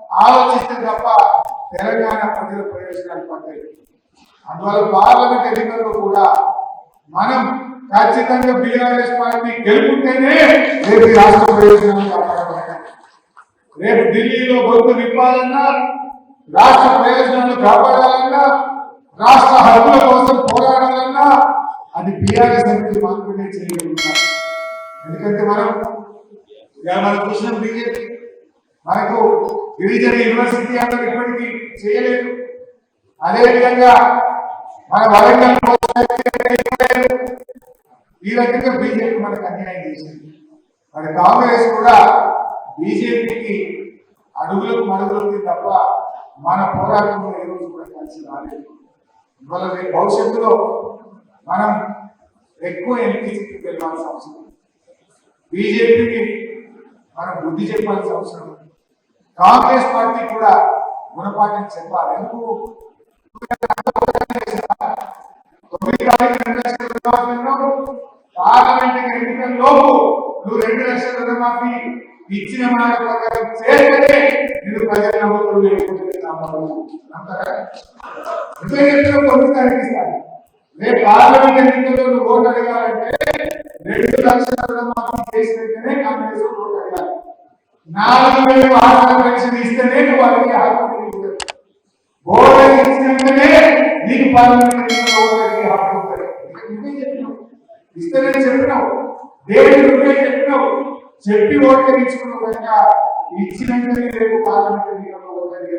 ఆలోచిస్తే తప్ప తెలంగాణ ప్రజల ప్రయోజనాలు పడతాయి. అందువల్ల పార్లమెంట్ ఎన్నికల్లో కూడా మనం ఖచ్చితంగా బీఆర్ఎస్ పార్టీ గెలుపుంటేనే రేపు రాష్ట్ర ప్రయోజనాలు కాపాడబడతాయి. రేపు ఢిల్లీలో గొంతు విప్పాలన్నా, రాష్ట్ర ప్రయోజనాలు కాపాడాలన్నా, రాష్ట్ర హక్కుల కోసం పోరాడాలన్నా అది బీఆర్ఎస్ అనేది మాత్రమే చేయగలుగుతారు. ఎందుకంటే మనం చూసిన బీజేపీ మనకు గిరిజన యూనివర్సిటీ అంటే ఇప్పటికీ చేయలేదు. అదేవిధంగా మన వరంగల్ ఈ రకంగా బీజేపీ మనకు అన్యాయం చేసింది. మన కాంగ్రెస్ కూడా బీజేపీకి అడుగులకు మడుగులకి తప్ప మన పోరాటంలో ఏ రోజు కూడా కలిసి రాలేదు. ఇవాళ రేపు భవిష్యత్తులో మనం ఎక్కువ ఎంపీ సీట్కి వెళ్ళాల్సిన అవసరం, బీజేపీకి మనం బుద్ధి చెప్పాల్సిన అవసరం, కాంగ్రెస్ పార్టీ కూడా గుణపాఠం చెప్పాలి. ఎందుకు పార్లమెంట్ ఎన్నికల్లో నువ్వు 2 లక్షల రుణమాఫీ ఇచ్చిన మాట ప్రకారం చేస్తే నేను ప్రజల నమ్మకం ఇస్తాను. రేపు పార్లమెంట్ ఎన్నికల్లో నువ్వు ఓటు అడగాలంటే 2 లక్షల రుణమాఫీ చేసినట్టునే కాంగ్రెస్ ఓటు అడగాలి. 4,000 ఆసరా పెన్షన్ ఇస్తేనే నువ్వు అడిగే హక్కు ఉంటుంది. ఓటు ఇచ్చినాకనే నీకు పార్లమెంట్ ఎన్నికల్లో ఓటు అడిగే హక్కు ఉంటుంది. ఇస్తేనే చెప్పినావు, దేవుడి నువ్వే చెప్పినావు, చెప్పి ఓటు వేయించుకున్నావు కనుక ఇచ్చినట్టునే రేపు పార్లమెంట్ ఎన్నికల్లో ఓటు అడిగే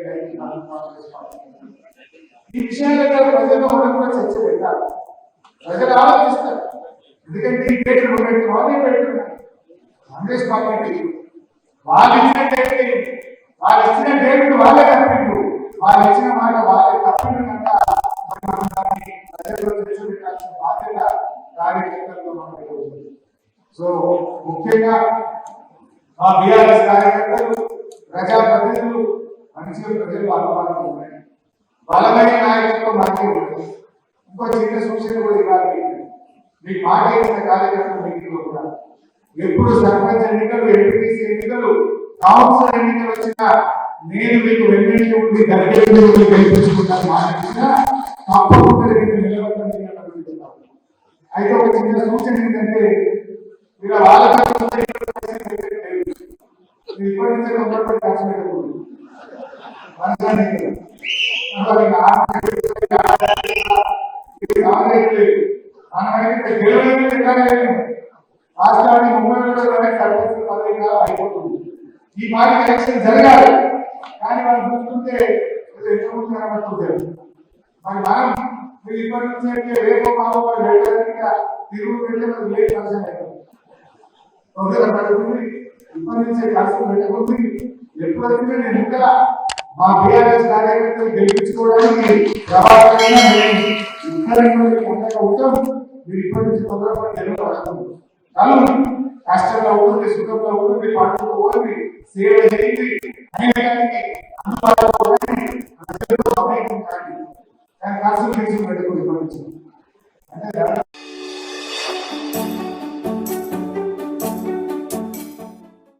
ఈ విషయాలలో ప్రజలు కూడా చర్చ పెట్టాలి. ప్రజలు ఆలోచిస్తారు. ఎందుకంటే ఈ డేట్లు ఉన్నట్టు వాళ్ళే పెట్టున్నారు. కాంగ్రెస్ పార్టీ వాళ్ళు ఇచ్చిన డేట్లు వాళ్ళే తప్పిండు, వాళ్ళు ఇచ్చిన మాట వాళ్ళే తప్పిండు కనుక ప్రజల్లో చర్చ పెట్టాల్సిన బాధ్యత కార్యకర్తల్లో మనకు. సో ముఖ్యంగా మా బీఆర్ఎస్ కార్యకర్తలు, ప్రజాప్రతినిధులు మంచిగా ప్రజలు అందుబాటులో ఉన్నాయి. బలమైన నాయకత్వం మనకే ఉంటుంది. ఇంకో చిన్న సూచన కూడా ఇవ్వాలి. మీకు మాట ఇచ్చిన కార్యకర్తల మీటింగ్లో కూడా ఎప్పుడు సర్పంచ్ ఎన్నికలు, ఎంపీటీసీ ఎన్నికలు, కౌన్సిలర్ ఎన్నికలు వచ్చినా నేను మీకు వెంటనే ఉండి దగ్గర గెలిపించుకుంటాను మాట ఇచ్చినా తప్పకుండా నిలబడతాను. అయితే ఒక చిన్న సూచన ఏంటంటే ఇక వాళ్ళ ఇప్పటి నుంచే తొందరపడి ఖర్చు పెట్టకూడదు. రాష్ట్రాన్ని 30 సర్పంచ్ పదవిగా అయిపోతుంది. ఈ మాట ఎలక్షన్ జరగాలి, కానీ వాళ్ళు చూస్తుంటే కనబడుతుంటారు. మరి మనం మీరు ఇప్పటి నుంచి అయితే రేపు మామూలు తిరుగు పెట్టే లేట్ పరిచయం అవుతుంది. తొందరగా పడుతుంది. ఇప్పటి నుంచే ఖర్చు పెట్టకుండా ఎప్పుడైతే నేను ఇంకా మా బీఆర్ఎస్ కార్యకర్తలు గెలిపించుకోవడానికి ప్రభావంగా ఉంటాం. మీరు ఇప్పటి నుంచి తొందరపడి గెలవడం కష్టంగా ఉంటుంది, సుఖంగా ఉంటుంది, పంటలో ఉంటుంది, సేవ చేయండి, అనేకానికి అందుబాటులో కానీ ఖర్చు పెట్టుకుని అంటే